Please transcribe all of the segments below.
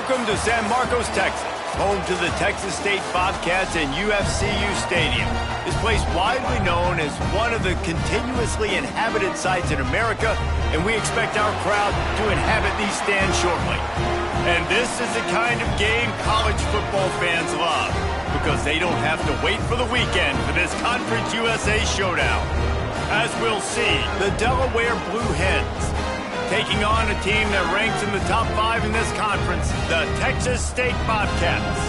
Welcome to San Marcos, Texas, home to the Texas State Bobcats and UFCU Stadium. This place widely known as one of the continuously inhabited sites in America, and we expect our crowd to inhabit these stands shortly. And this is the kind of game college football fans love, because they don't have to wait for the weekend for this Conference USA showdown. As we'll see, the Delaware Blue Hens taking on a team that ranks in the top 5 in this conference, the Texas State Bobcats.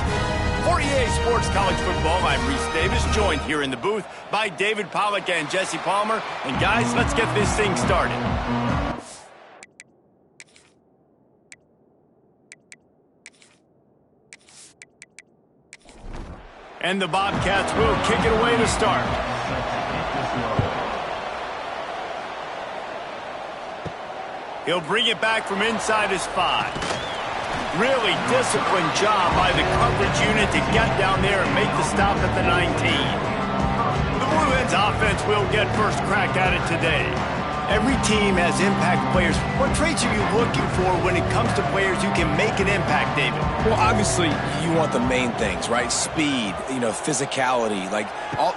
For EA Sports College Football, I'm Reese Davis, joined here in the booth by David Pollack and Jesse Palmer. And guys, let's get this thing started. And the Bobcats will kick it away to start. He'll bring it back from inside his 5. Really disciplined job by the coverage unit to get down there and make the stop at the 19. The Blue Hens offense will get first crack at it today. Every team has impact players. What traits are you looking for when it comes to players who can make an impact, David? Well, obviously, you want the main things, right? Speed, physicality,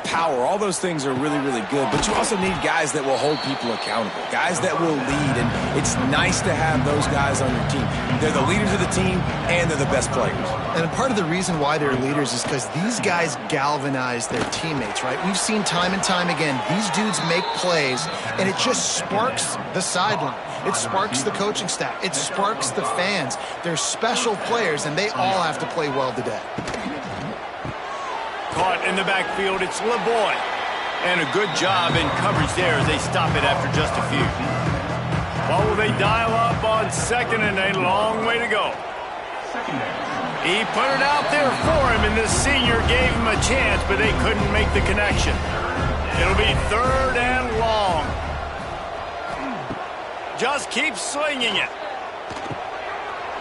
power. All those things are really, really good. But you also need guys that will hold people accountable, guys that will lead. And it's nice to have those guys on your team. They're the leaders of the team, and they're the best players. And part of the reason why they're leaders is because these guys galvanize their teammates, right? We've seen time and time again, these dudes make plays, and it just sparks the sideline. It sparks the coaching staff. It sparks the fans. They're special players, and they all have to play well today. Caught in the backfield, it's LeBoy. And a good job in coverage there as they stop it after just a few. Well, will they dial up on second, and a long way to go. He put it out there for him, and this senior gave him a chance, but they couldn't make the connection. It'll be third and long. Just keep slinging it.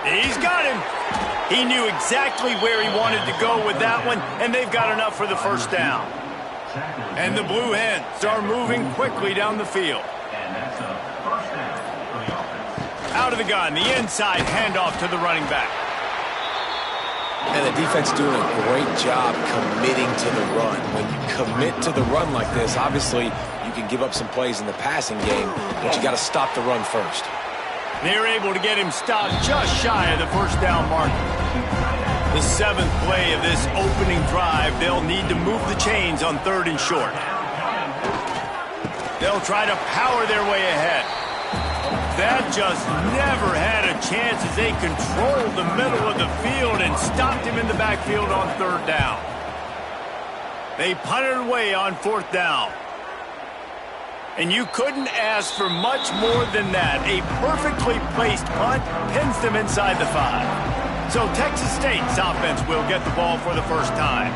He's got him. He knew exactly where he wanted to go with that one, and they've got enough for the first down. And the Blue Hens are moving quickly down the field. Out of the gun, the inside handoff to the running back. And the defense doing a great job committing to the run. When you commit to the run like this, obviously you can give up some plays in the passing game, but you got to stop the run first. They're able to get him stopped just shy of the first down mark. The 7th play of this opening drive, they'll need to move the chains on 3rd and short. They'll try to power their way ahead. That just never had a chance as they controlled the middle of the field and stopped him in the backfield on 3rd down. They punted away on 4th down. And you couldn't ask for much more than that. A perfectly placed punt pins them inside the 5. So Texas State's offense will get the ball for the first time.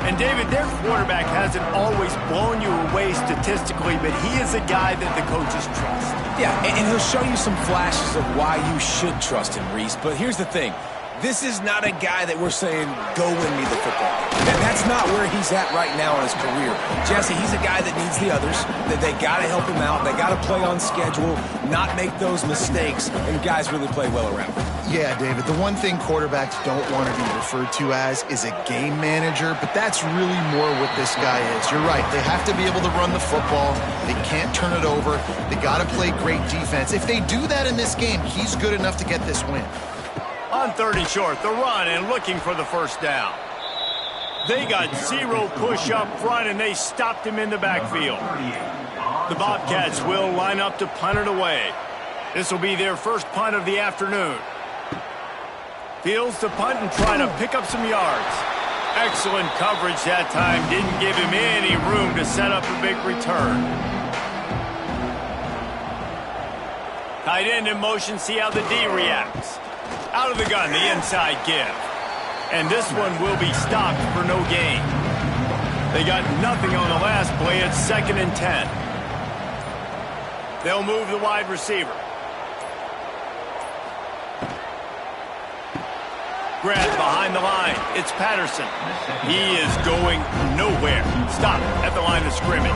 And, David, their quarterback hasn't always blown you away statistically, but he is a guy that the coaches trust. Yeah, and he'll show you some flashes of why you should trust him, Reese. But here's the thing. This is not a guy that we're saying, go win me the football. That's not where he's at right now in his career. Jesse, he's a guy that needs the others, that they got to help him out. They got to play on schedule, not make those mistakes, and guys really play well around him. Yeah, David, the one thing quarterbacks don't want to be referred to as is a game manager, but that's really more what this guy is. You're right. They have to be able to run the football. They can't turn it over. They got to play great defense. If they do that in this game, he's good enough to get this win. On 3rd and short, the run and looking for the first down. They got 0 push up front, and they stopped him in the backfield. The Bobcats will line up to punt it away. This will be their first punt of the afternoon. Fields to punt and try to pick up some yards. Excellent coverage that time. Didn't give him any room to set up a big return. Tight end in motion, see how the D reacts. Out of the gun, the inside give. And this one will be stopped for no gain. They got nothing on the last play. It's 2nd and 10. They'll move the wide receiver. Grab behind the line. It's Patterson. He is going nowhere. Stop at the line of scrimmage.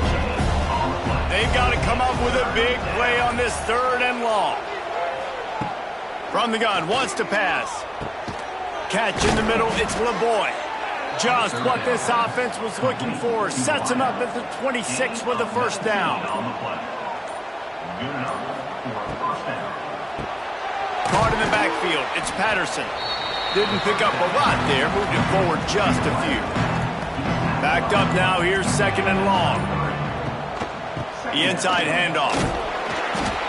They've got to come up with a big play on this 3rd and long. From the gun, wants to pass. catch in the middle. It's LeBoy. Just what this offense was looking for. Sets him up at the 26 with the first down. Caught in the backfield. It's Patterson. Didn't pick up a lot there. Moved it forward just a few. Backed up now. Here's second and long. The inside handoff.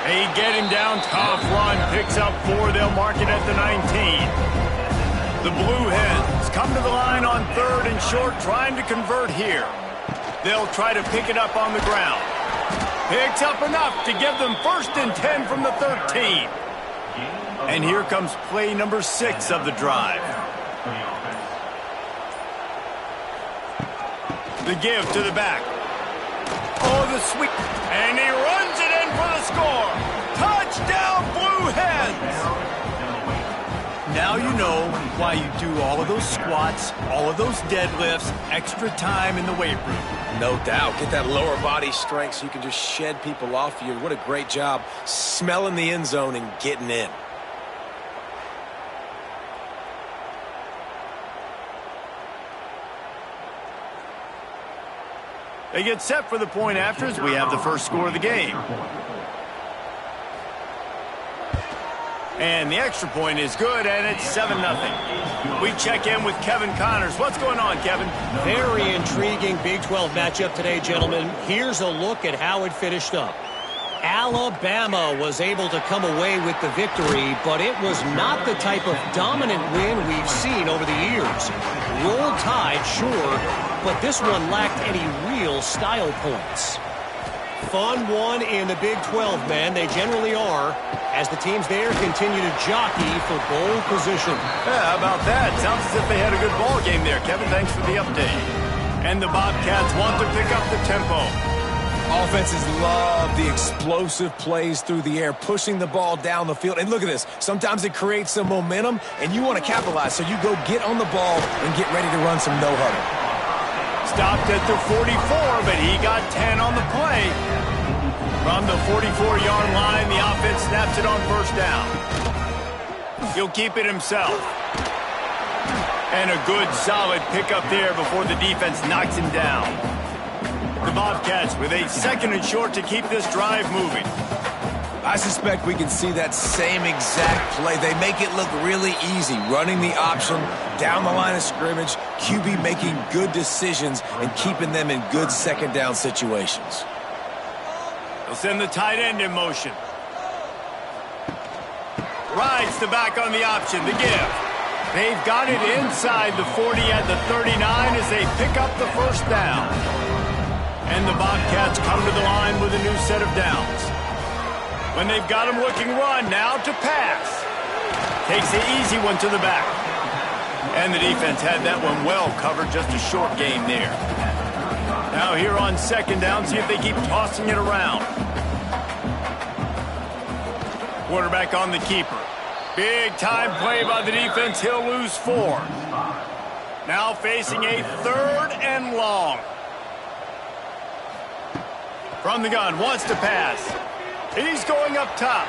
They get him down. Tough run. Picks up 4. They'll mark it at the 19. The Blue Hens come to the line on 3rd and short, trying to convert here. They'll try to pick it up on the ground. Picks up enough to give them 1st and 10 from the 13. And here comes play number 6 of the drive. The give to the back. Oh, the sweep. And he runs it in for the score. Touchdown, Blue Hens! Now you know why you do all of those squats, all of those deadlifts, extra time in the weight room. No doubt. Get that lower body strength so you can just shed people off you. What a great job smelling the end zone and getting in. They get set for the point after as we have the first score of the game. And the extra point is good, and it's 7-0. We check in with Kevin Connors. What's going on, Kevin? Very intriguing Big 12 matchup today, gentlemen. Here's a look at how it finished up. Alabama was able to come away with the victory, but it was not the type of dominant win we've seen over the years. Roll Tide, sure, but this one lacked any real style points. Fun one in the Big 12, man. They generally are, as the teams there continue to jockey for bowl position. Yeah, how about that? Sounds as if they had a good ball game there. Kevin, thanks for the update. And the Bobcats want to pick up the tempo. Offenses love the explosive plays through the air, pushing the ball down the field. And look at this. Sometimes it creates some momentum, and you want to capitalize. So you go get on the ball and get ready to run some no-huddle. Stopped at the 44, but he got 10 on the play. From the 44-yard line, the offense snaps it on first down. He'll keep it himself. And a good, solid pickup there before the defense knocks him down. The Bobcats with a 2nd and short to keep this drive moving. I suspect we can see that same exact play. They make it look really easy, running the option down the line of scrimmage, QB making good decisions and keeping them in good 2nd down situations. They'll send the tight end in motion. Rides the back on the option, the give. They've got it inside the 40 at the 39 as they pick up the first down. And the Bobcats come to the line with a new set of downs. When they've got him looking run, now to pass. Takes the easy one to the back. And the defense had that one well covered, just a short game there. Now here on 2nd down, see if they keep tossing it around. Quarterback on the keeper. Big time play by the defense. He'll lose 4. Now facing a 3rd and long. From the gun, wants to pass. He's going up top.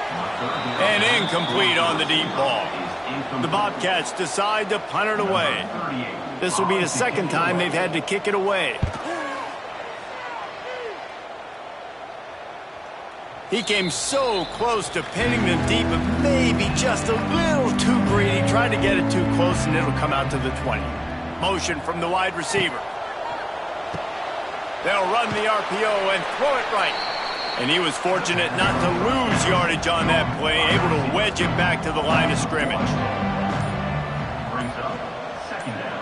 And incomplete on the deep ball. The Bobcats decide to punt it away. This will be the 2nd time they've had to kick it away. He came so close to pinning them deep, but maybe just a little too greedy. Tried to get it too close, and it'll come out to the 20. Motion from the wide receiver. They'll run the RPO and throw it right. And he was fortunate not to lose yardage on that play, able to wedge it back to the line of scrimmage.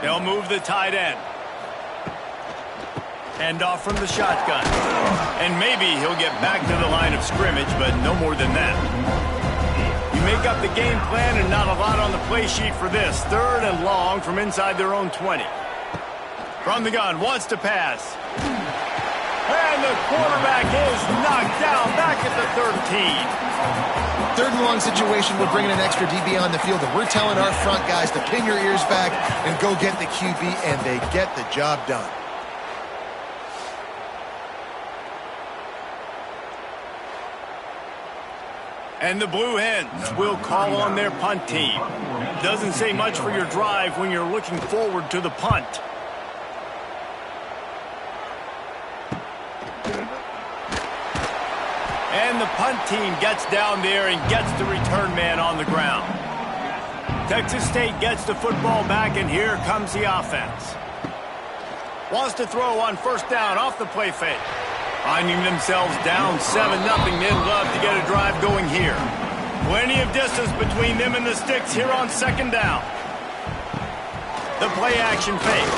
They'll move the tight end. Hand off from the shotgun. And maybe he'll get back to the line of scrimmage, but no more than that. You make up the game plan and not a lot on the play sheet for this. 3rd and long from inside their own 20. From the gun, wants to pass. And the quarterback is knocked down back at the 13. 3rd and long situation, we're bringing an extra DB on the field, and we're telling our front guys to pin your ears back and go get the QB, and they get the job done. And the Blue Hens will call on their punt team. Doesn't say much for your drive when you're looking forward to the punt. And the punt team gets down there and gets the return man on the ground. Texas State gets the football back, and here comes the offense. Wants to throw on first down off the play fake. Finding themselves down 7-0, they'd love to get a drive going here. Plenty of distance between them and the sticks here on second down. The play action fake.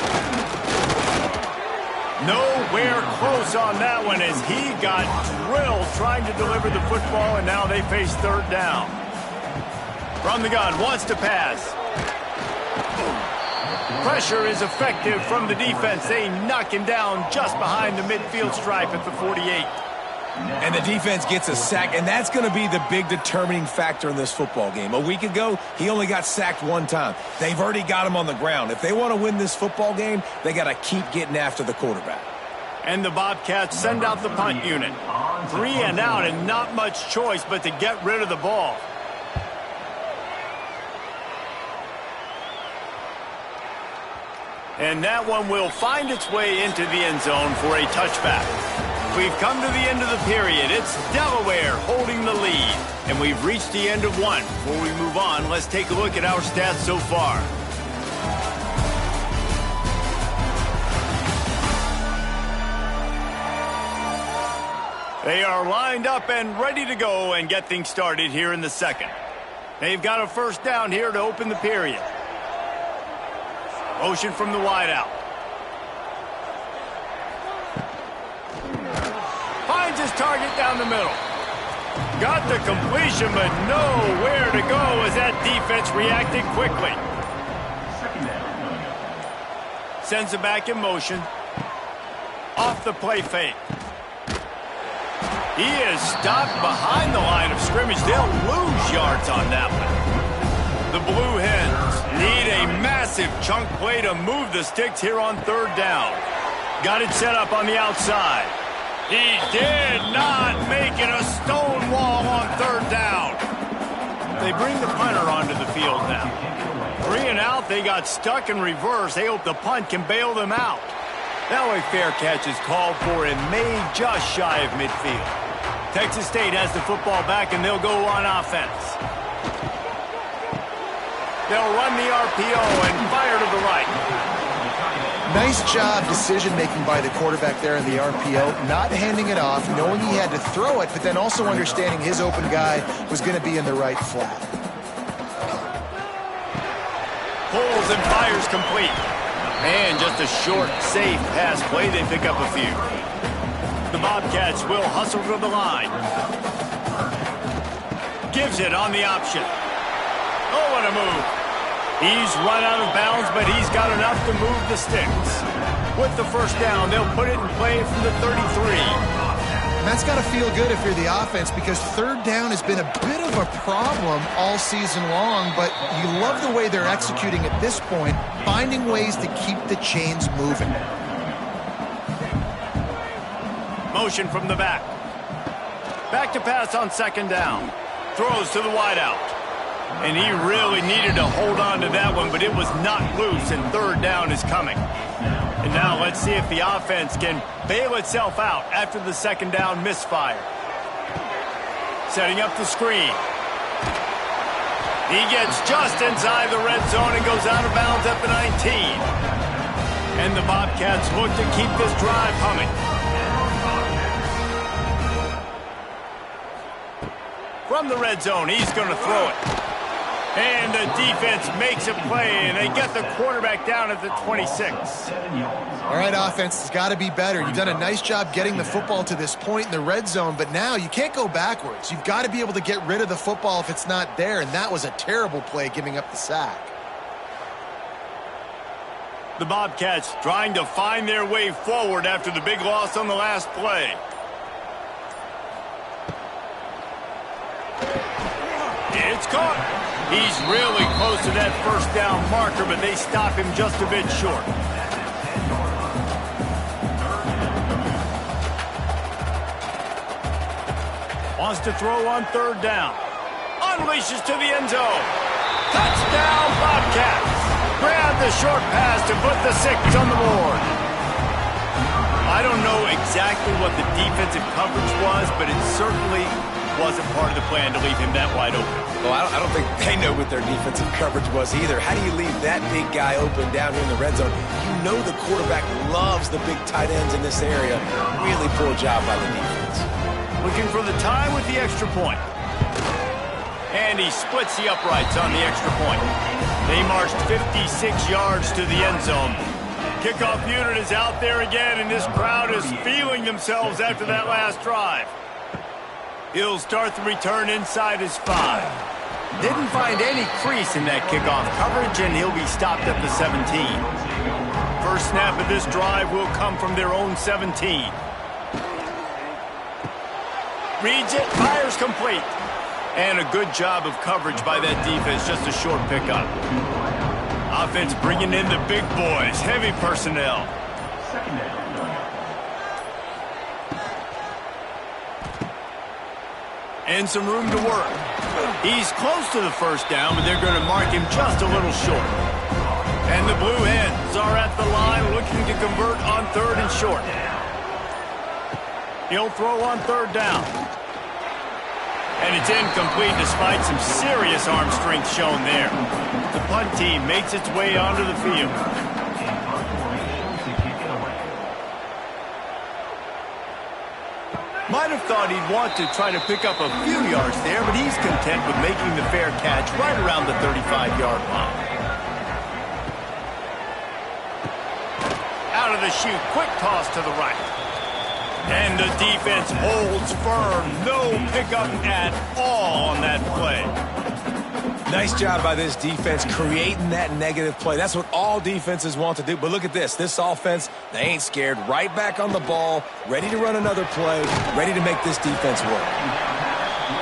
Nowhere close on that one as he got drilled trying to deliver the football, and now they face third down. From the gun, wants to pass. Pressure is effective from the defense. They knock him down just behind the midfield stripe at the 48. And the defense gets a sack, and that's going to be the big determining factor in this football game. A week ago, he only got sacked one time. They've already got him on the ground. If they want to win this football game, they got to keep getting after the quarterback. And the Bobcats send out the punt unit. 3 and out, and not much choice but to get rid of the ball. And that one will find its way into the end zone for a touchback. We've come to the end of the period. It's Delaware holding the lead. And we've reached the end of one. Before we move on, let's take a look at our stats so far. They are lined up and ready to go and get things started here in the second. They've got a first down here to open the period. Motion from the wideout. Finds his target down the middle. Got the completion, but nowhere to go as that defense reacted quickly. Sends it back in motion. Off the play fake. He is stopped behind the line of scrimmage. They'll lose yards on that one. The Blue Hens need a massive chunk play to move the sticks here on third down. Got it set up on the outside. He did not make it a stone wall on third down. They bring the punter onto the field now. 3 and out, they got stuck in reverse. They hope the punt can bail them out. Now a fair catch is called for and made just shy of midfield. Texas State has the football back, and they'll go on offense. They'll run the RPO and fire to the right. Nice job decision-making by the quarterback there in the RPO, not handing it off, knowing he had to throw it, but then also understanding his open guy was going to be in the right flat. Pulls and fires complete. And just a short, safe pass play. They pick up a few. The Bobcats will hustle to the line. Gives it on the option. Oh, what a move. He's run out of bounds, but he's got enough to move the sticks. With the first down, they'll put it in play from the 33. And that's got to feel good if you're the offense, because third down has been a bit of a problem all season long, but you love the way they're executing at this point, finding ways to keep the chains moving. Motion from the back. Back to pass on second down. Throws to the wideout. And he really needed to hold on to that one, but it was not loose, and third down is coming. And now let's see if the offense can bail itself out after the second down misfire. Setting up the screen. He gets just inside the red zone and goes out of bounds at the 19. And the Bobcats look to keep this drive humming. From the red zone, he's going to throw it. And the defense makes a play, and they get the quarterback down at the 26. All right, offense has got to be better. You've done a nice job getting the football to this point in the red zone, but now you can't go backwards. You've got to be able to get rid of the football if it's not there, and that was a terrible play, giving up the sack. The Bobcats trying to find their way forward after the big loss on the last play. It's caught. He's really close to that first down marker, but they stop him just a bit short. Wants to throw on third down. unleashes to the end zone. Touchdown, Bobcats. Grab the short pass to put the 6 on the board. I don't know exactly what the defensive coverage was, but it certainly wasn't part of the plan to leave him that wide open. Well, I don't think they know what their defensive coverage was either. How do you leave that big guy open down here in the red zone? You know the quarterback loves the big tight ends in this area. Really poor job by the defense. Looking for the time with the extra point. And he splits the uprights on the extra point. They marched 56 yards to the end zone. Kickoff unit is out there again, and this crowd is feeling themselves after that last drive. He'll start the return inside his 5. Didn't find any crease in that kickoff coverage, and he'll be stopped at the 17. First snap of this drive will come from their own 17. Reads it, fires complete. And a good job of coverage by that defense, just a short pickup. Offense bringing in the big boys, heavy personnel. And some room to work. He's close to the first down, but they're going to mark him just a little short. And the Blue Hens are at the line looking to convert on 3rd and short. He'll throw on 3rd down. And it's incomplete despite some serious arm strength shown there. The punt team makes its way onto the field. Might have thought he'd want to try to pick up a few yards there, but he's content with making the fair catch right around the 35-yard line. Out of the chute, quick toss to the right. And the defense holds firm. No pickup at all on that play. Nice job by this defense creating that negative play. That's what all defenses want to do. But look at this. This offense, they ain't scared. Right back on the ball, ready to run another play, ready to make this defense work.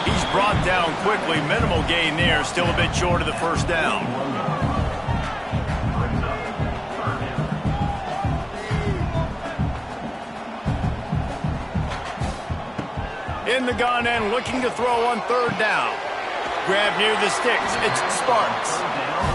He's brought down quickly. Minimal gain there. Still a bit short of the first down. In the gun and looking to throw on 3rd down. Grab near the sticks. It's Sparks.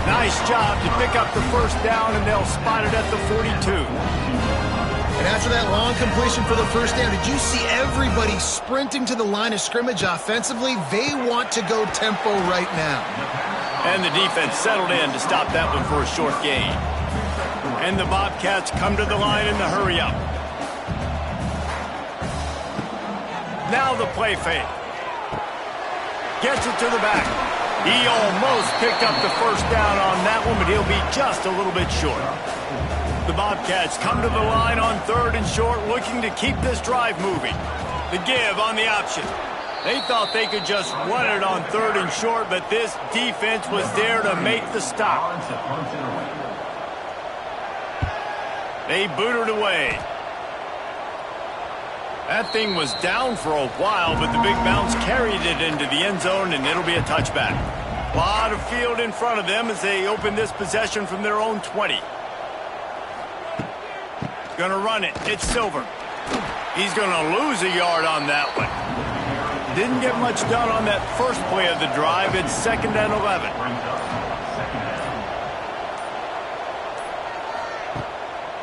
Nice job to pick up the first down, and they'll spot it at the 42. And after that long completion for the first down, did you see everybody sprinting to the line of scrimmage offensively? They want to go tempo right now. And the defense settled in to stop that one for a short gain. And the Bobcats come to the line in the hurry-up. Now the play fake. Gets it to the back. He almost picked up the first down on that one, but he'll be just a little bit short. The Bobcats come to the line on 3rd and short, looking to keep this drive moving. The give on the option. They thought they could just run it on 3rd and short, but this defense was there to make the stop. They booted away. That thing was down for a while, but the big bounce carried it into the end zone, and it'll be a touchback. A lot of field in front of them as they open this possession from their own 20. Gonna run it. It's Silver. He's gonna lose a yard on that one. Didn't get much done on that first play of the drive. It's 2nd and 11.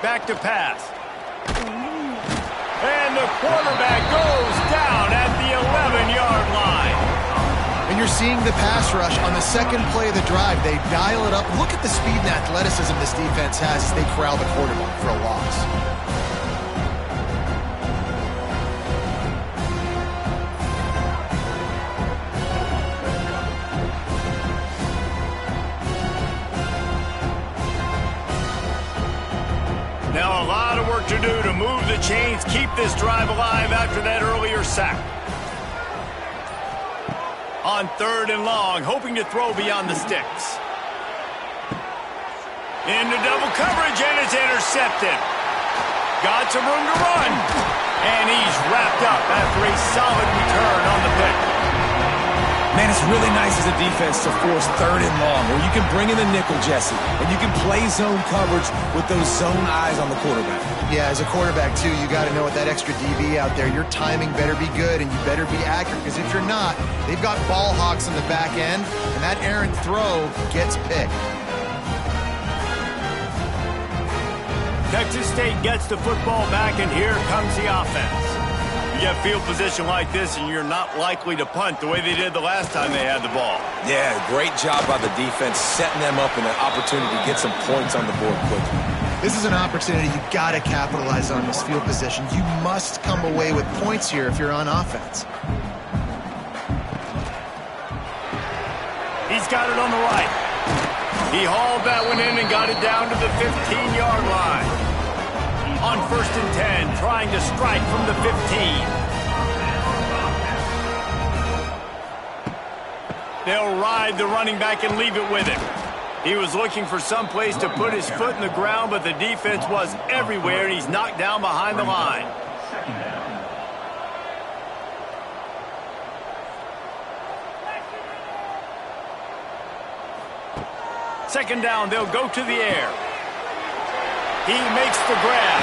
Back to pass. And the quarterback goes down at the 11-yard line. And you're seeing the pass rush on the second play of the drive. They dial it up. Look at the speed and athleticism this defense has as they corral the quarterback for a loss. Now a lot of work to do to move the chains, keep this drive alive after that earlier sack. On 3rd and long, hoping to throw beyond the sticks. Into double coverage, and it's intercepted. Got some room to run. And he's wrapped up after a solid return on the pick. Man, it's really nice as a defense to force 3rd and long, where you can bring in the nickel, Jesse, and you can play zone coverage with those zone eyes on the quarterback. Yeah, as a quarterback, too, you got to know with that extra DB out there, your timing better be good and you better be accurate, because if you're not, they've got ball hawks on the back end, and that errant throw gets picked. Texas State gets the football back, and here comes the offense. You get field position like this, and you're not likely to punt the way they did the last time they had the ball. Yeah, great job by the defense, setting them up in an opportunity to get some points on the board quickly. This is an opportunity you got to capitalize on this field position. You must come away with points here if you're on offense. He's got it on the right. He hauled that one in and got it down to the 15-yard line. On 1st and 10, trying to strike from the 15. They'll ride the running back and leave it with him. He was looking for some place to put his foot in the ground, but the defense was everywhere, and he's knocked down behind the line. Second down, they'll go to the air. He makes the grab.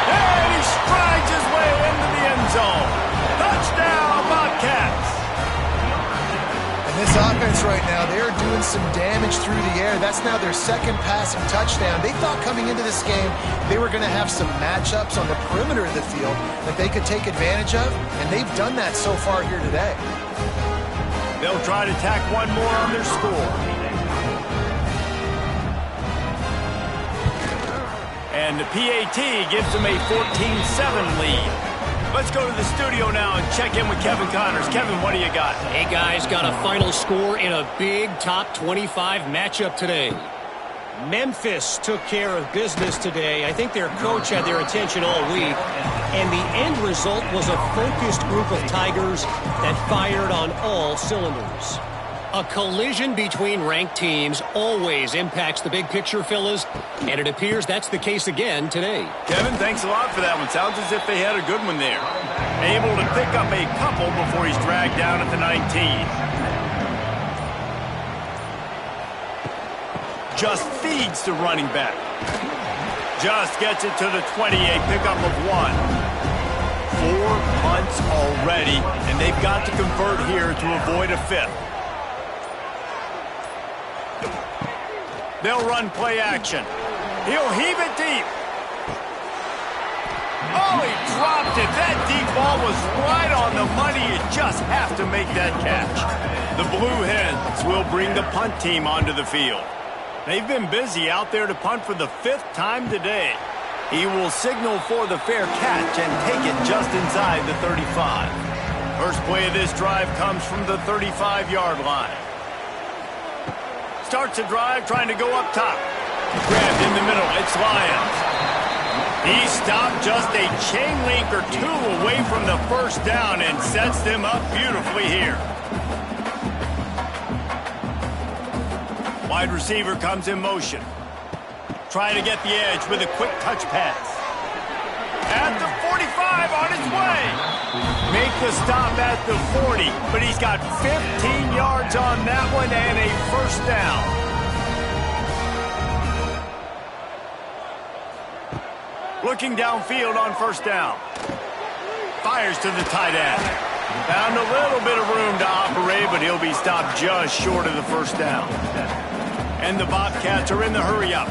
And he strides his way into the end zone. Touchdown, Bobcats. And this offense right now, they're doing some damage through the air. That's now their 2nd passing touchdown. They thought coming into this game they were going to have some matchups on the perimeter of the field that they could take advantage of, and they've done that so far here today. They'll try to tack one more on their score. And the PAT gives them a 14-7 lead. Let's go to the studio now and check in with Kevin Connors. Kevin, what do you got? Hey, guys, got a final score in a big top 25 matchup today. Memphis took care of business today. I think their coach had their attention all week. And the end result was a focused group of Tigers that fired on all cylinders. A collision between ranked teams always impacts the big picture, fellas, and it appears that's the case again today. Kevin, thanks a lot for that one. Sounds as if they had a good one there. Able to pick up a couple before he's dragged down at the 19. Just feeds the running back. Just gets it to the 28, pickup of 1. 4 punts already, and they've got to convert here to avoid a 5th. They'll run play action. He'll heave it deep. Oh, he dropped it. That deep ball was right on the money. You just have to make that catch. The Blue Hens will bring the punt team onto the field. They've been busy out there to punt for the 5th time today. He will signal for the fair catch and take it just inside the 35. First play of this drive comes from the 35-yard line. Starts a drive trying to go up top. Grabbed in the middle. It's Lyons. He stopped just a chain link or 2 away from the first down and sets them up beautifully here. Wide receiver comes in motion. Trying to get the edge with a quick touch pass. At the 45 on his way. Make the stop at the 40, but he's got 15 yards on that one and a first down. Looking downfield on first down. Fires to the tight end. Found a little bit of room to operate, but he'll be stopped just short of the first down. And the Bobcats are in the hurry-up.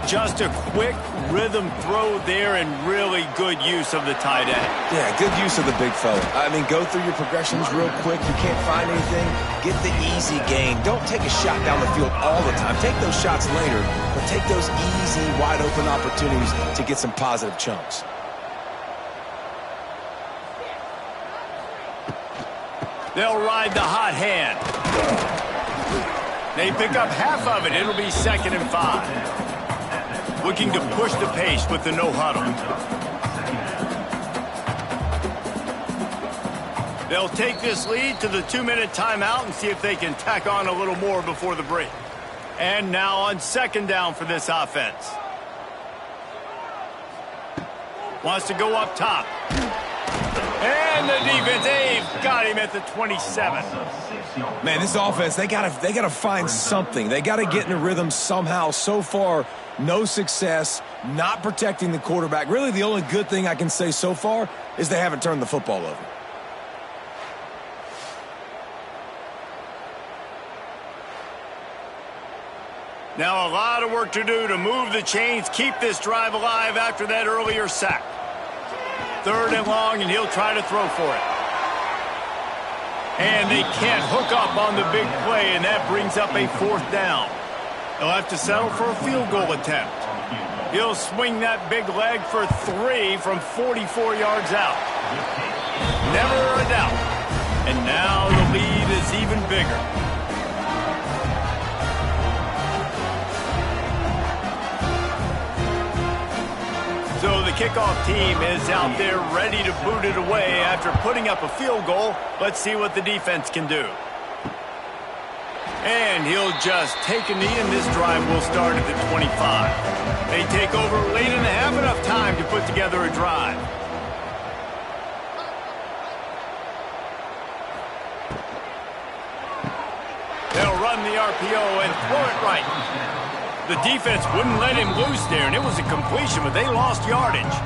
Just a quick rhythm throw there and really good use of the tight end. Yeah, good use of the big fella. I mean, go through your progressions real quick. You can't find anything. Get the easy gain. Don't take a shot down the field all the time. Take those shots later, but take those easy, wide-open opportunities to get some positive chunks. They'll ride the hot hand. They pick up half of it. It'll be 2nd and 5. Looking to push the pace with the no huddle. They'll take this lead to the 2-minute timeout and see if they can tack on a little more before the break. And now on 2nd down for this offense. Wants to go up top. And the defense, they've got him at the 27. Man, this offense, they gotta find something. They gotta get in a rhythm somehow. So far, no success, not protecting the quarterback. Really, the only good thing I can say so far is they haven't turned the football over. Now a lot of work to do to move the chains, keep this drive alive after that earlier sack. 3rd and long, and he'll try to throw for it. And they can't hook up on the big play, and that brings up a 4th down. They'll have to settle for a field goal attempt. He'll swing that big leg for 3 from 44 yards out. Never a doubt. And now the lead is even bigger. So the kickoff team is out there ready to boot it away after putting up a field goal. Let's see what the defense can do. And he'll just take a knee, and this drive will start at the 25. They take over late and have enough time to put together a drive. They'll run the RPO and throw it right. The defense wouldn't let him loose there, and it was a completion, but they lost yardage.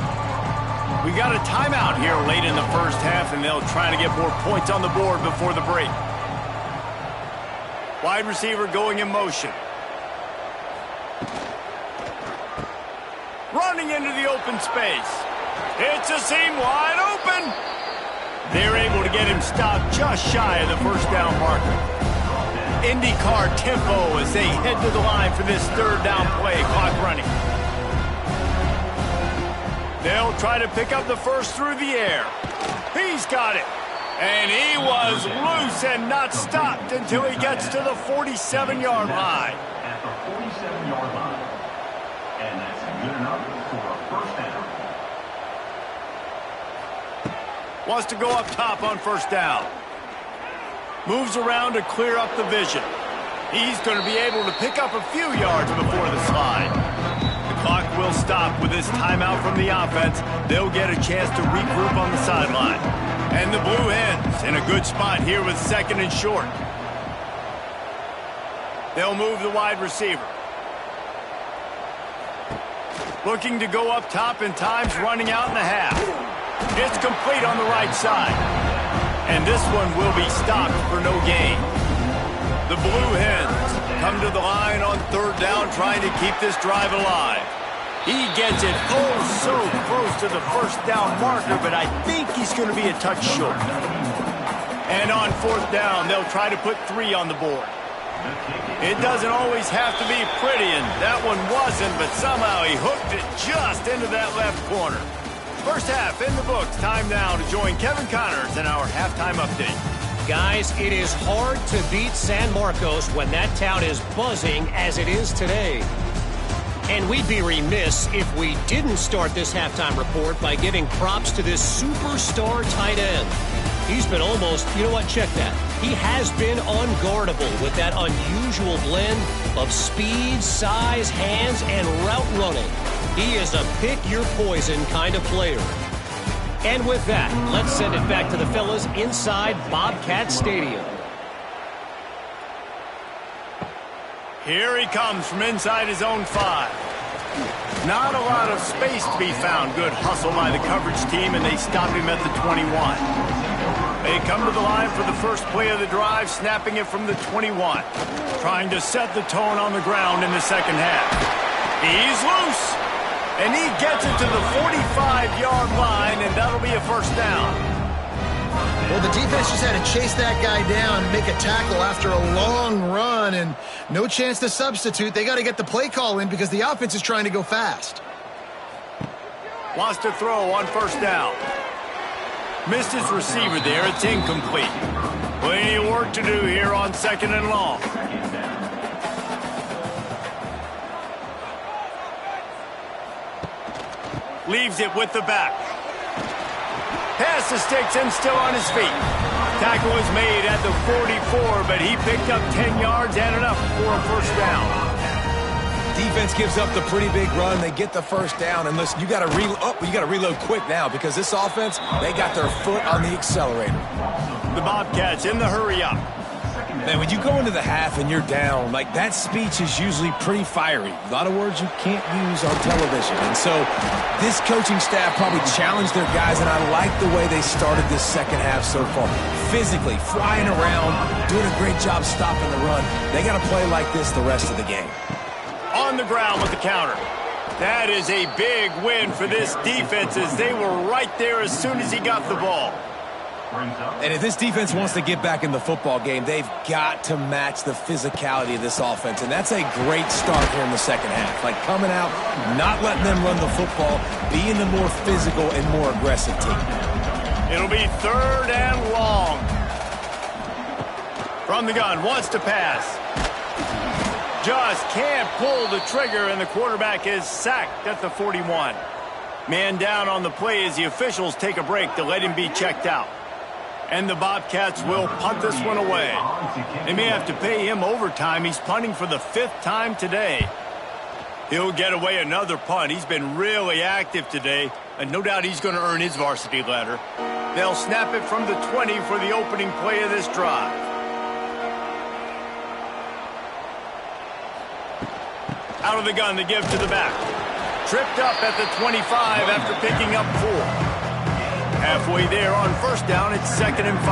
We got a timeout here late in the first half, and they'll try to get more points on the board before the break. Wide receiver going in motion. Running into the open space. It's a seam wide open. They're able to get him stopped just shy of the 1st down marker. IndyCar tempo as they head to the line for this 3rd down play. Clock running. They'll try to pick up the first through the air. He's got it. And he was loose and not stopped until he gets to the 47-yard line. At the 47-yard line. And that's good enough for a 1st down. Wants to go up top on 1st down. Moves around to clear up the vision. He's going to be able to pick up a few yards before the slide. The clock will stop with this timeout from the offense. They'll get a chance to regroup on the sideline. And the Blue Hens in a good spot here with 2nd and short. They'll move the wide receiver. Looking to go up top, and time's running out in the half. It's complete on the right side. And this one will be stopped for no gain. The Blue Hens come to the line on 3rd down, trying to keep this drive alive. He gets it so close to the 1st down marker, but I think he's going to be a touch short. And on 4th down, they'll try to put 3 on the board. It doesn't always have to be pretty, and that one wasn't, but somehow he hooked it just into that left corner. First half in the books. Time now to join Kevin Connors in our halftime update. Guys, it is hard to beat San Marcos when that town is buzzing as it is today. And we'd be remiss if we didn't start this halftime report by giving props to this superstar tight end. He's been almost, you know what, check that. He has been unguardable with that unusual blend of speed, size, hands, and route running. He is a pick-your-poison kind of player. And with that, let's send it back to the fellas inside Bobcat Stadium. Here he comes from inside his own 5. Not a lot of space to be found. Good hustle by the coverage team, and they stop him at the 21. They come to the line for the first play of the drive, snapping it from the 21. Trying to set the tone on the ground in the second half. He's loose. And he gets it to the 45-yard line, and that'll be a 1st down. Well, the defense just had to chase that guy down and make a tackle after a long run, and no chance to substitute. They got to get the play call in because the offense is trying to go fast. Wants to throw on 1st down. Missed his receiver there. It's incomplete. Plenty of work to do here on 2nd and long. Leaves it with the back. Pass the sticks and still on his feet. Tackle was made at the 44, but he picked up 10 yards and enough for a 1st down. Defense gives up the pretty big run. They get the first down. And listen, you got to reload quick now because this offense, they got their foot on the accelerator. The Bobcats in the hurry up. Man, when you go into the half and you're down, like that speech is usually pretty fiery. A lot of words you can't use on television. And so this coaching staff probably challenged their guys, and I like the way they started this second half so far. Physically, flying around, doing a great job stopping the run. They got to play like this the rest of the game. On the ground with the counter. That is a big win for this defense as they were right there as soon as he got the ball. And if this defense wants to get back in the football game, they've got to match the physicality of this offense. And that's a great start here in the second half. Like coming out, not letting them run the football, being the more physical and more aggressive team. It'll be 3rd and long. From the gun, wants to pass. Just can't pull the trigger, and the quarterback is sacked at the 41. Man down on the play as the officials take a break to let him be checked out. And the Bobcats will punt this one away. They may have to pay him overtime. He's punting for the 5th time today. He'll get away another punt. He's been really active today, and no doubt he's going to earn his varsity letter. They'll snap it from the 20 for the opening play of this drive. Out of the gun, the give to the back. Tripped up at the 25 after picking up 4. Halfway there on first down, it's 2nd and 5.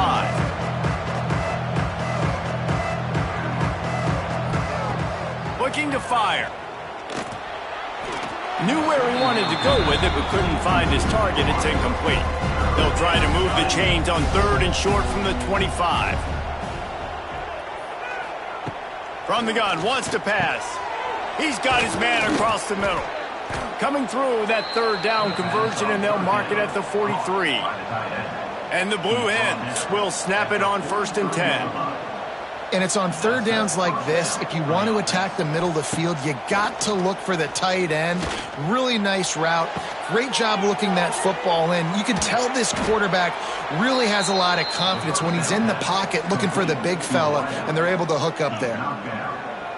Looking to fire. Knew where he wanted to go with it, but couldn't find his target. It's incomplete. They'll try to move the chains on 3rd and short from the 25. From the gun, wants to pass. He's got his man across the middle. Coming through with that 3rd down conversion, and they'll mark it at the 43. And the Blue Hens will snap it on 1st and 10. And it's on 3rd downs like this. If you want to attack the middle of the field, you got to look for the tight end. Really nice route. Great job looking that football in. You can tell this quarterback really has a lot of confidence when he's in the pocket looking for the big fella, and they're able to hook up there.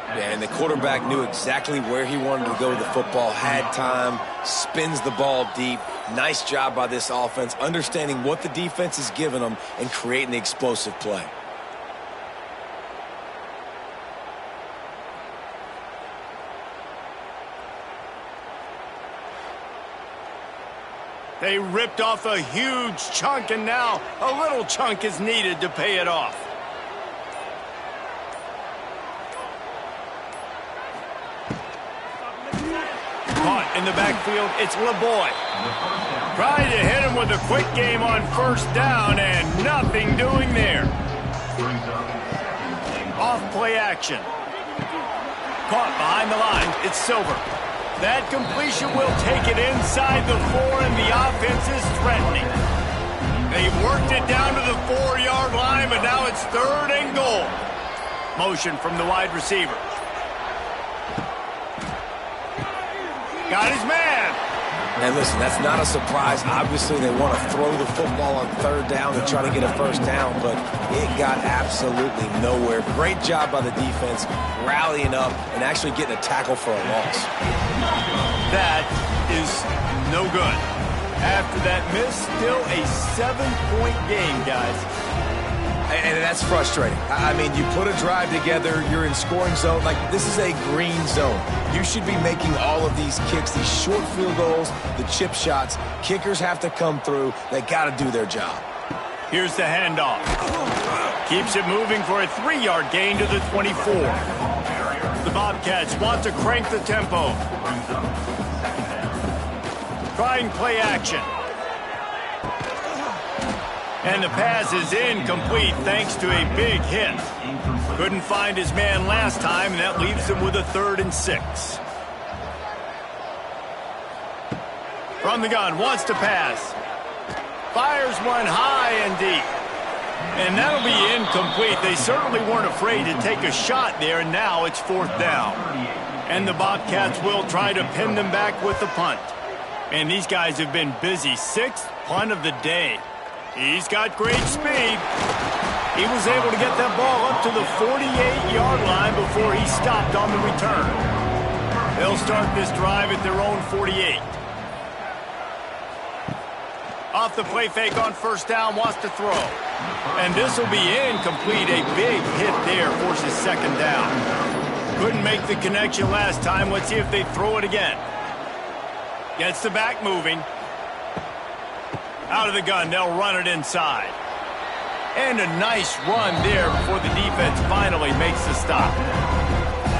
Yeah, and the quarterback knew exactly where he wanted to go with the football, had time, spins the ball deep. Nice job by this offense, understanding what the defense is giving them and creating the explosive play. They ripped off a huge chunk, and now a little chunk is needed to pay it off. Caught in the backfield, it's LeBoy. Trying to hit him with a quick game on 1st down, and nothing doing there. Off play action. Caught behind the line, it's Silver. That completion will take it inside the 4, and the offense is threatening. They've worked it down to the 4-yard line, but now it's 3rd and goal. Motion from the wide receiver. Got his man. And listen, that's not a surprise. Obviously, they want to throw the football on 3rd down and try to get a 1st down, but it got absolutely nowhere. Great job by the defense, rallying up and actually getting a tackle for a loss. That is no good. After that miss, still a 7-point game, guys. And that's frustrating. I mean, you put a drive together, you're in scoring zone. Like, this is a green zone. You should be making all of these kicks, these short field goals, the chip shots. Kickers have to come through. They got to do their job. Here's the handoff. Keeps it moving for a 3-yard gain to the 24. The Bobcats want to crank the tempo. Trying play action. And the pass is incomplete thanks to a big hit. Couldn't find his man last time, and that leaves him with a 3rd and 6. From the gun, wants to pass. Fires one high and deep. And that'll be incomplete. They certainly weren't afraid to take a shot there, and now it's 4th down. And the Bobcats will try to pin them back with the punt. And these guys have been busy. 6th punt of the day. He's got great speed. He was able to get that ball up to the 48-yard line before he stopped on the return. They'll start this drive at their own 48. Off the play fake on first down, wants to throw. And this will be incomplete. A big hit there, forces second down. Couldn't make the connection last time. Let's see if they throw it again. Gets the back moving. Out of the gun, they'll run it inside. And a nice run there before the defense finally makes the stop.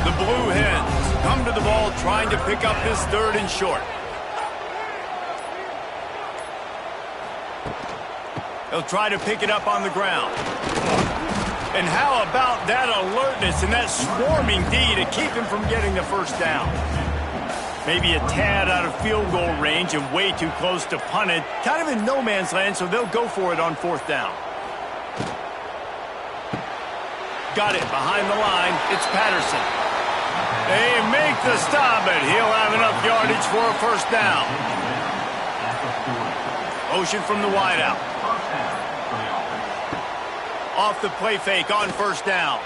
The Blue Hens come to the ball trying to pick up this third and short. They'll try to pick it up on the ground. And how about that alertness and that swarming D to keep him from getting the first down? Maybe a tad out of field goal range and way too close to punt it. Kind of in no man's land, so they'll go for it on fourth down. Got it behind the line. It's Patterson. They make the stop, but he'll have enough yardage for a first down. Motion from the wideout. Off the play fake on first down.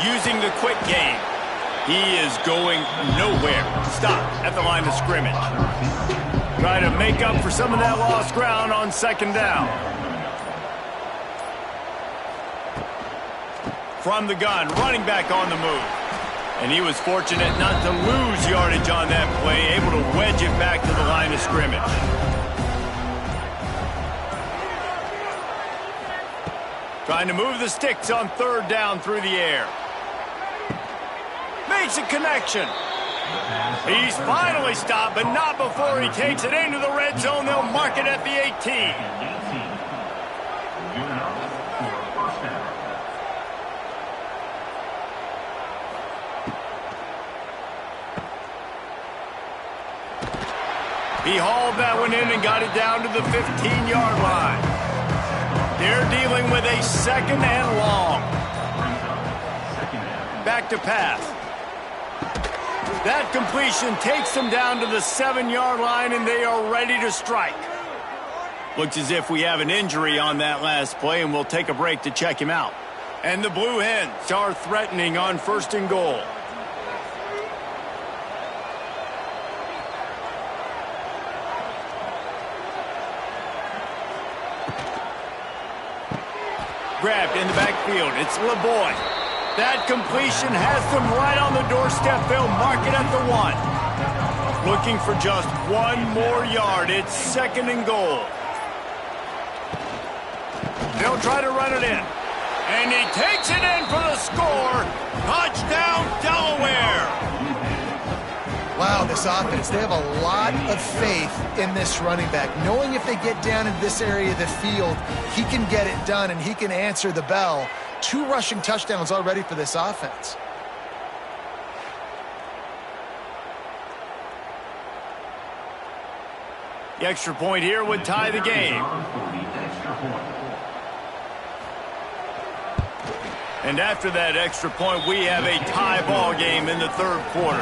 Using the quick game. He is going nowhere. Stop at the line of scrimmage. Try to make up for some of that lost ground on second down. From the gun, running back on the move. And he was fortunate not to lose yardage on that play, able to wedge it back to the line of scrimmage. Trying to move the sticks on third down through the air. Makes a connection. He's finally stopped, but not before he takes it into the red zone. They'll mark it at the 18. He hauled that one in and got it down to the 15-yard line. They're dealing with a second and long. Back to pass. That completion takes them down to the 7-yard line, and they are ready to strike. Looks as if we have an injury on that last play, and we'll take a break to check him out. And the Blue Hens are threatening on first and goal. Grabbed in the backfield. It's LeBoy. That completion has them right on the doorstep. They'll mark it at the 1. Looking for just one more yard. It's second and goal. They'll try to run it in. And he takes it in for the score. Touchdown, Delaware. Wow, this offense, they have a lot of faith in this running back. Knowing if they get down in this area of the field, he can get it done and he can answer the bell. 2 rushing touchdowns already for this offense. The extra point here would tie the game. And after that extra point, we have a tie ball game in the third quarter.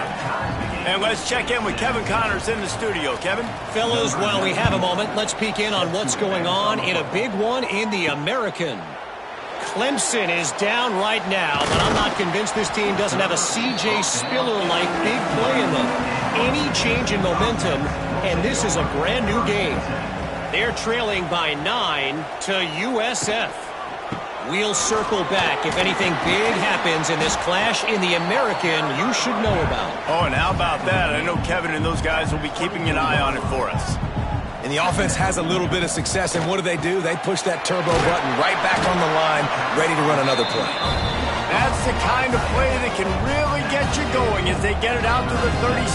And let's check in with Kevin Connors in the studio. Kevin? Fellas, while we have a moment, let's peek in on what's going on in a big one in the American. Clemson is down right now, but I'm not convinced this team doesn't have a C.J. Spiller-like big play in them. Any change in momentum, and this is a brand new game. They're trailing by 9 to USF. We'll circle back if anything big happens in this clash in the American you should know about. Oh, and how about that? I know Kevin and those guys will be keeping an eye on it for us. And the offense has a little bit of success, and what do? They push that turbo button right back on the line, ready to run another play. That's the kind of play that can really get you going as they get it out to the 36.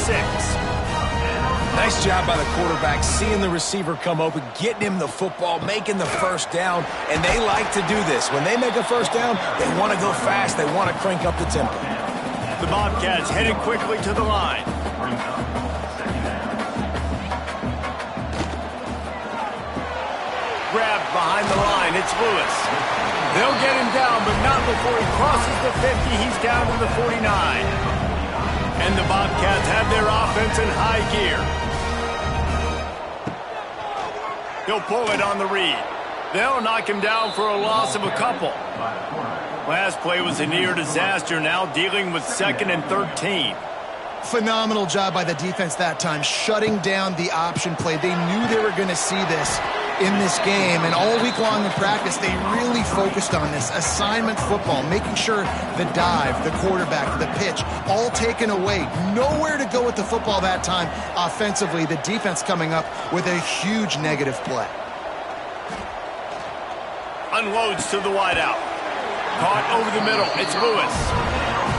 Nice job by the quarterback, seeing the receiver come open, getting him the football, making the first down, and they like to do this. When they make a first down, they want to go fast, they want to crank up the tempo. The Bobcats headed quickly to the line. Grabbed behind the line, it's Lewis. They'll get him down, but not before he crosses the 50. He's down to the 49. And the Bobcats have their offense in high gear. He'll pull it on the read. They'll knock him down for a loss of a couple. Last play was a near disaster, now dealing with 2nd and 13. Phenomenal job by the defense that time, shutting down the option play. They knew they were going to see this in this game, and all week long in practice, they really focused on this assignment football, making sure the dive, the quarterback, the pitch, all taken away. Nowhere to go with the football that time offensively. The defense coming up with a huge negative play. Unloads to the wideout. Caught over the middle. It's Lewis.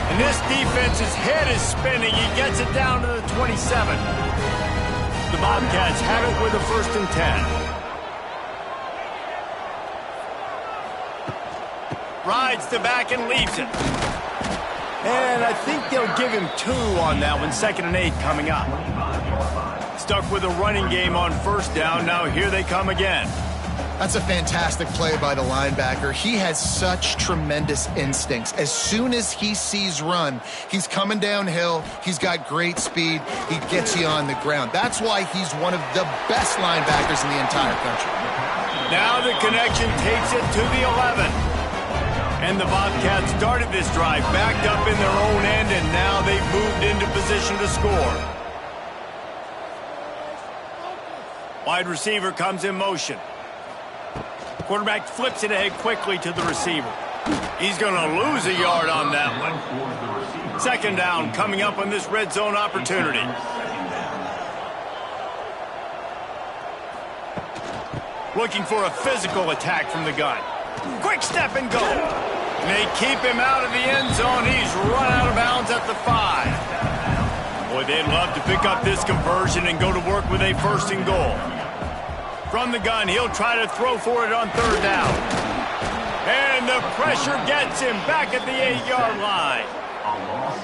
And this defense's head is spinning. He gets it down to the 27. The Bobcats have it with a 1st and 10. Rides the back and leaves it. And I think they'll give him 2 on that one. 2nd and 8 coming up. Stuck with a running game on 1st down. Now here they come again. That's a fantastic play by the linebacker. He has such tremendous instincts. As soon as he sees run, he's coming downhill. He's got great speed. He gets you on the ground. That's why he's one of the best linebackers in the entire country. Now the connection takes it to the 11. And the Bobcats started this drive backed up in their own end, and now they've moved into position to score. Wide receiver comes in motion. Quarterback flips it ahead quickly to the receiver. He's going to lose a yard on that one. 2nd down coming up on this red zone opportunity. Looking for a physical attack from the gun. Quick step and go. And they keep him out of the end zone. He's run out of bounds at the 5. Boy, they'd love to pick up this conversion and go to work with a 1st and goal. From the gun, he'll try to throw for it on 3rd down. And the pressure gets him back at the 8-yard line.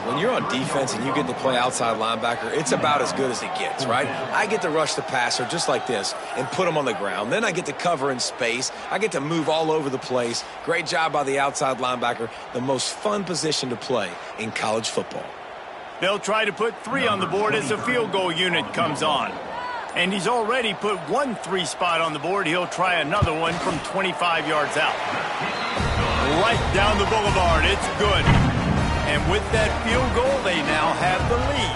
When you're on defense and you get to play outside linebacker, it's about as good as it gets, right? I get to rush the passer just like this and put him on the ground. Then I get to cover in space. I get to move all over the place. Great job by the outside linebacker. The most fun position to play in college football. They'll try to put 3 on the board as the field goal unit comes on. And he's already put 1 3 spot on the board. He'll try another one from 25 yards out. Right down the boulevard. It's good. And with that field goal, they now have the lead.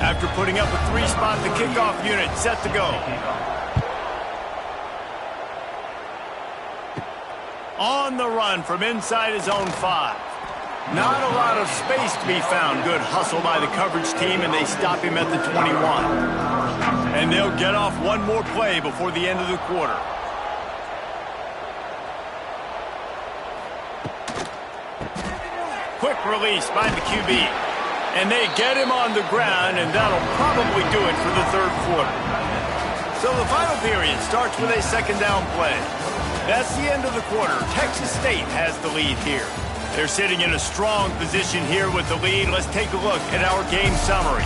After putting up a 3 spot, the kickoff unit set to go. On the run from inside his own 5. Not a lot of space to be found. Good hustle by the coverage team, and they stop him at the 21. And they'll get off one more play before the end of the quarter. Quick release by the QB. And they get him on the ground, and that'll probably do it for the 3rd quarter. So the final period starts with a 2nd down play. That's the end of the quarter. Texas State has the lead here. They're sitting in a strong position here with the lead. Let's take a look at our game summary.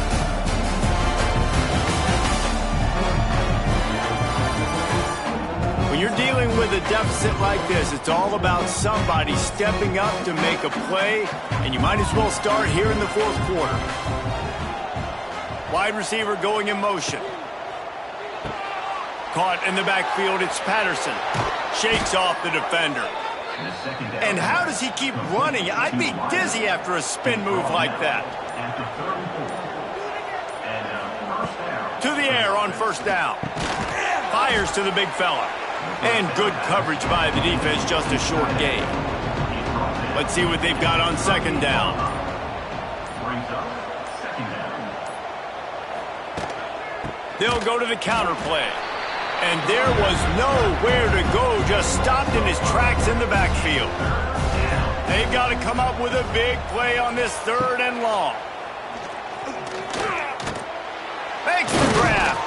When you're dealing with a deficit like this, it's all about somebody stepping up to make a play, and you might as well start here in the 4th quarter. Wide receiver going in motion. Caught in the backfield, it's Patterson. Shakes off the defender. And how does he keep running? I'd be dizzy after a spin move like that. To the air on 1st down. Fires to the big fella. And good coverage by the defense, just a short gain. Let's see what they've got on 2nd down. They'll go to the counter play. And there was nowhere to go, just stopped in his tracks in the backfield. They've got to come up with a big play on this 3rd and long. Makes the grab.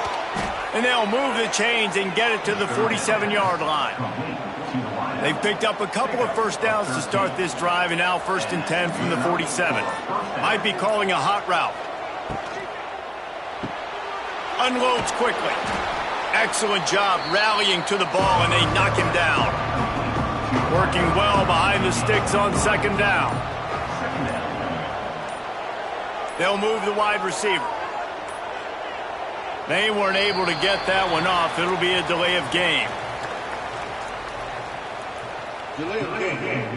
And they'll move the chains and get it to the 47-yard line. They've picked up a couple of 1st downs to start this drive, and now 1st and 10 from the 47. Might be calling a hot route. Unloads quickly. Excellent job rallying to the ball, and they knock him down. Working well behind the sticks on 2nd down. They'll move the wide receiver. They weren't able to get that one off. It'll be a delay of game. Delay of game.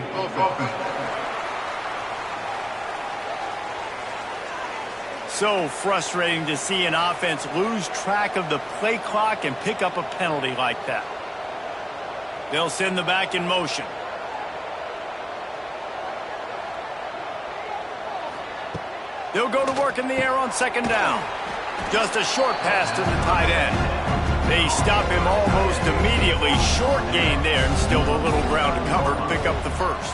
So frustrating to see an offense lose track of the play clock and pick up a penalty like that. They'll send the back in motion. They'll go to work in the air on second down. Just a short pass to the tight end. They stop him almost immediately. Short gain there, and still a little ground to cover to pick up the first.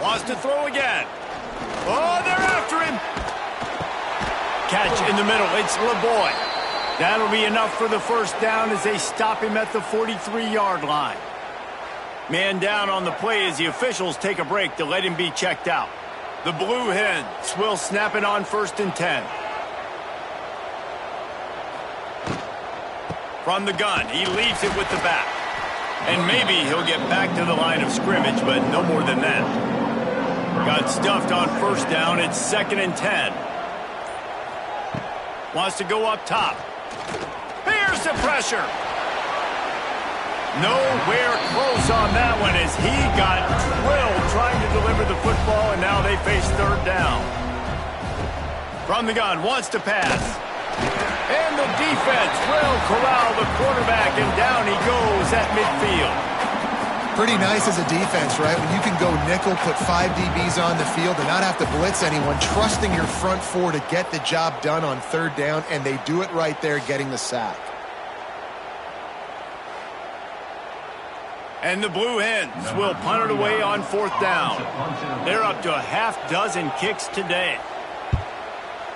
Wants to throw again. Oh, they're after him. Catch in the middle. It's LeBoy. That'll be enough for the first down as they stop him at the 43-yard line. Man down on the play as the officials take a break to let him be checked out. The Blue Hens will snap it on 1st and 10. From the gun, he leaves it with the back. And maybe he'll get back to the line of scrimmage, but no more than that. Got stuffed on first down. It's 2nd and 10. Wants to go up top. Here's the pressure. Nowhere close on that one as he got drilled trying to deliver the football, and now they face 3rd down. From the gun, wants to pass. And the defense will corral the quarterback, and down he goes at midfield. Pretty nice as a defense, right? When you can go nickel, put 5 DBs on the field and not have to blitz anyone, trusting your front 4 to get the job done on 3rd down, and they do it right there, getting the sack. And the Blue Hens will punt it away on 4th down. They're up to a half-dozen kicks today.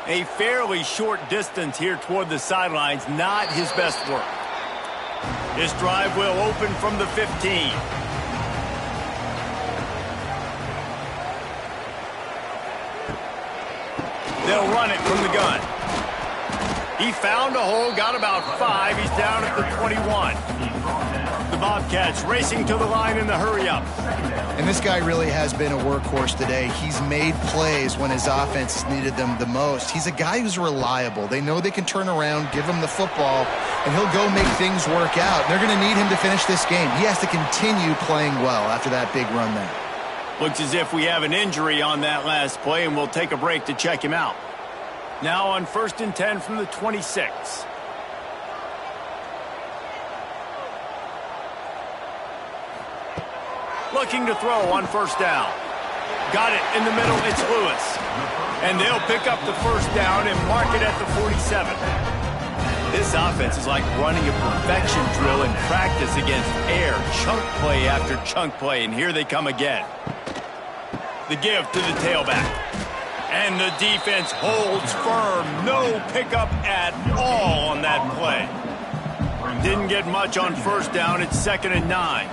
A fairly short distance here toward the sidelines, not his best work. This drive will open from the 15. They'll run it from the gun. He found a hole, got about 5. He's down at the 21. The Bobcats racing to the line in the hurry-up. And this guy really has been a workhorse today. He's made plays when his offense needed them the most. He's a guy who's reliable. They know they can turn around, give him the football, and he'll go make things work out. They're going to need him to finish this game. He has to continue playing well after that big run there. Looks as if we have an injury on that last play, and we'll take a break to check him out. Now on 1st and 10 from the 26. Looking to throw on 1st down. Got it in the middle. It's Lewis. And they'll pick up the 1st down and mark it at the 47. This offense is like running a perfection drill in practice against air. Chunk play after chunk play, and here they come again. The give to the tailback. And the defense holds firm. No pickup at all on that play. Didn't get much on 1st down. It's 2nd and 9.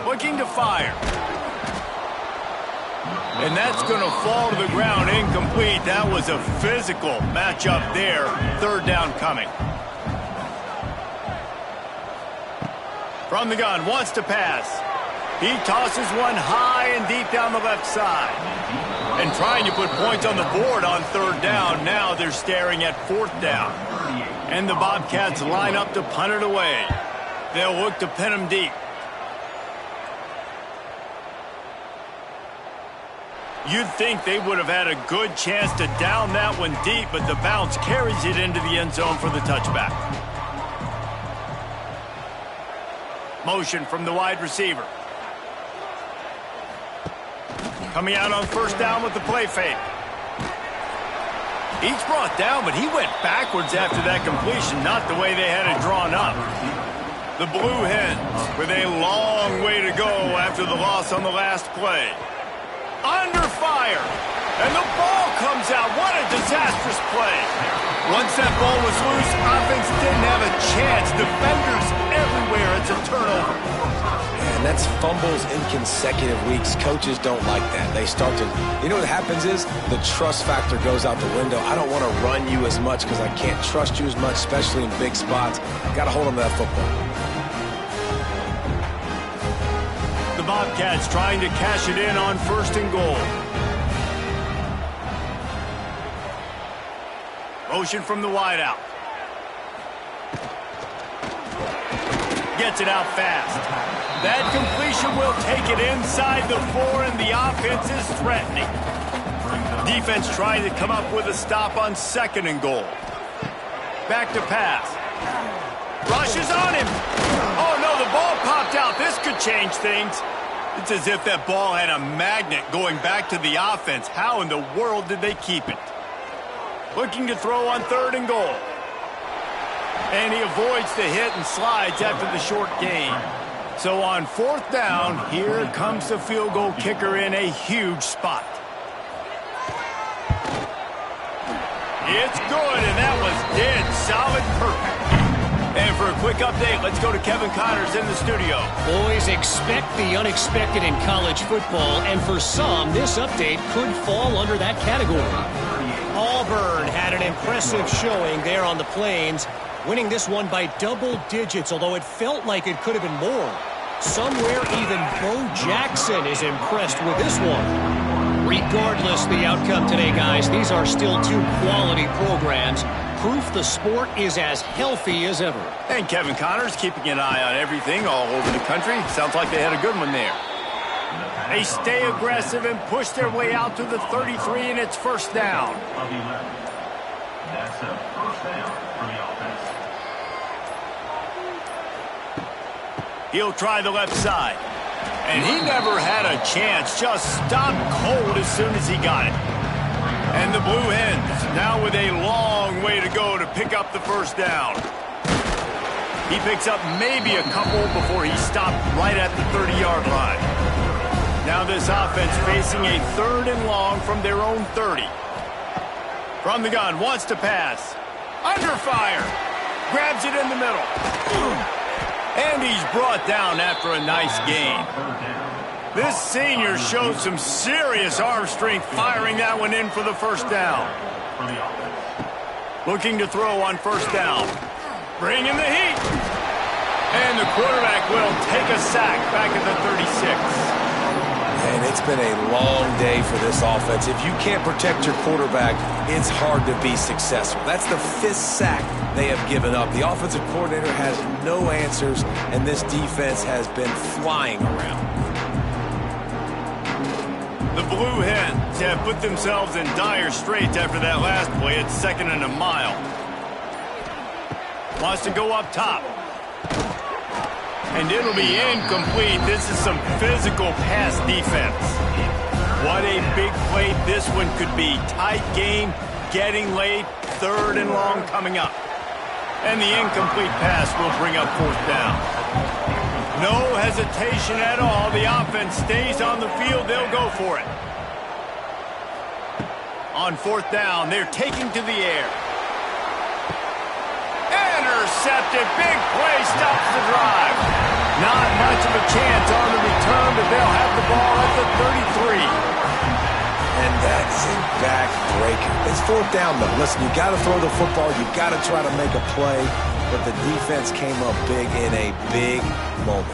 Looking to fire. And that's going to fall to the ground incomplete. That was a physical matchup there. 3rd down coming. From the gun, wants to pass. He tosses one high and deep down the left side. And trying to put points on the board on 3rd down. Now they're staring at 4th down. And the Bobcats line up to punt it away. They'll look to pin him deep. You'd think they would have had a good chance to down that one deep, but the bounce carries it into the end zone for the touchback. Motion from the wide receiver. Coming out on 1st down with the play fake. He's brought down, but he went backwards after that completion, not the way they had it drawn up. The Blue Hens with a long way to go after the loss on the last play. Under fire, and the ball comes out. What a disastrous play. Once that ball was loose, offense didn't have a chance. Defenders everywhere. It's a turnover. And that's fumbles in consecutive weeks. Coaches don't like that. They start to, you know what happens is the trust factor goes out the window. I don't want to run you as much because I can't trust you as much, especially in big spots. Got to hold on to that football. Bobcats trying to cash it in on 1st and goal. Motion from the wideout. Gets it out fast. That completion will take it inside the 4, and the offense is threatening. Defense trying to come up with a stop on 2nd and goal. Back to pass. Rushes on him. Oh, no, the ball popped out. This could change things. It's as if that ball had a magnet going back to the offense. How in the world did they keep it? Looking to throw on 3rd and goal. And he avoids the hit and slides after the short gain. So on 4th down, here comes the field goal kicker in a huge spot. It's good, and that was dead solid perfect. And for a quick update, let's go to Kevin Connors in the studio. Boys, expect the unexpected in college football, and for some, this update could fall under that category. Auburn had an impressive showing there on the Plains, winning this one by double digits, although it felt like it could have been more. Somewhere even Bo Jackson is impressed with this one. Regardless the outcome today, guys, these are still 2 quality programs. Proof the sport is as healthy as ever. And Kevin Connors keeping an eye on everything all over the country. Sounds like they had a good one there. They stay aggressive and push their way out to the 33, and it's 1st down. That's a 1st down for the offense. He'll try the left side. And he never had a chance. Just stopped cold as soon as he got it. And the Blue Hens now with a long way to go to pick up the 1st down. He picks up maybe a couple before he stopped right at the 30-yard line. Now this offense facing a 3rd and long from their own 30. From the gun, wants to pass. Under fire. Grabs it in the middle. And he's brought down after a nice gain. This senior showed some serious arm strength firing that one in for the 1st down. Looking to throw on 1st down. Bringing the heat. And the quarterback will take a sack back at the 36. And it's been a long day for this offense. If you can't protect your quarterback, it's hard to be successful. That's the 5th sack they have given up. The offensive coordinator has no answers, and this defense has been flying around. The Blue Hens have put themselves in dire straits after that last play. It's 2nd and a mile. Wants to go up top. And it'll be incomplete. This is some physical pass defense. What a big play this one could be. Tight game, getting late, 3rd and long coming up. And the incomplete pass will bring up 4th down. No hesitation at all. The offense stays on the field. They'll go for it. On 4th down, they're taking to the air. Intercepted. Big play stops the drive. Not much of a chance on the return, but they'll have the ball at the 33. And that's a backbreaker. It's 4th down, though. Listen, you got to throw the football. You got to try to make a play. But the defense came up big in a big moment.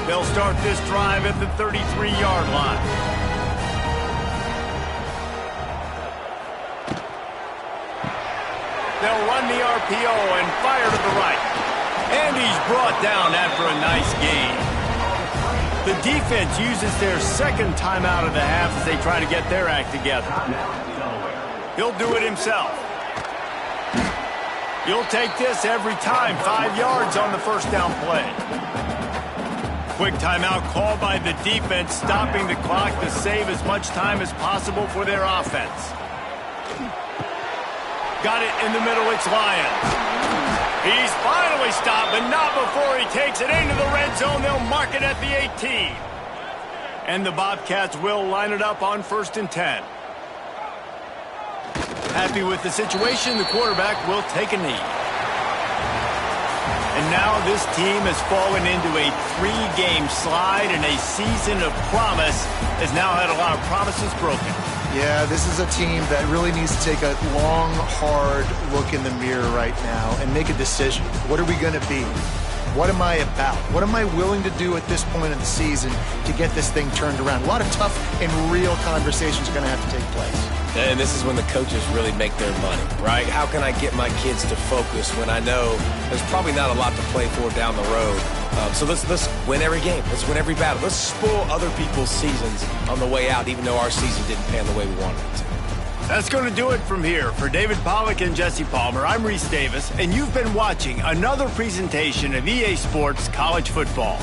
They'll start this drive at the 33-yard line. They'll run the RPO and fire to the right. And he's brought down after a nice gain. The defense uses their 2nd timeout of the half as they try to get their act together. He'll do it himself. You'll take this every time. 5 yards on the 1st down play. Quick timeout called by the defense, stopping the clock to save as much time as possible for their offense. Got it in the middle, it's Lions. He's finally stopped, but not before he takes it into the red zone. They'll mark it at the 18. And the Bobcats will line it up on 1st and 10. Happy with the situation, the quarterback will take a knee. And now this team has fallen into a 3-game slide, and a season of promise has now had a lot of promises broken. Yeah, this is a team that really needs to take a long, hard look in the mirror right now and make a decision. What are we going to be? What am I about? What am I willing to do at this point in the season to get this thing turned around? A lot of tough and real conversations are going to have to take place. And this is when the coaches really make their money, right? How can I get my kids to focus when I know there's probably not a lot to play for down the road? So let's win every game. Let's win every battle. Let's spoil other people's seasons on the way out, even though our season didn't pan the way we wanted it to. That's going to do it from here. For David Pollack and Jesse Palmer, I'm Reese Davis, and you've been watching another presentation of EA Sports College Football.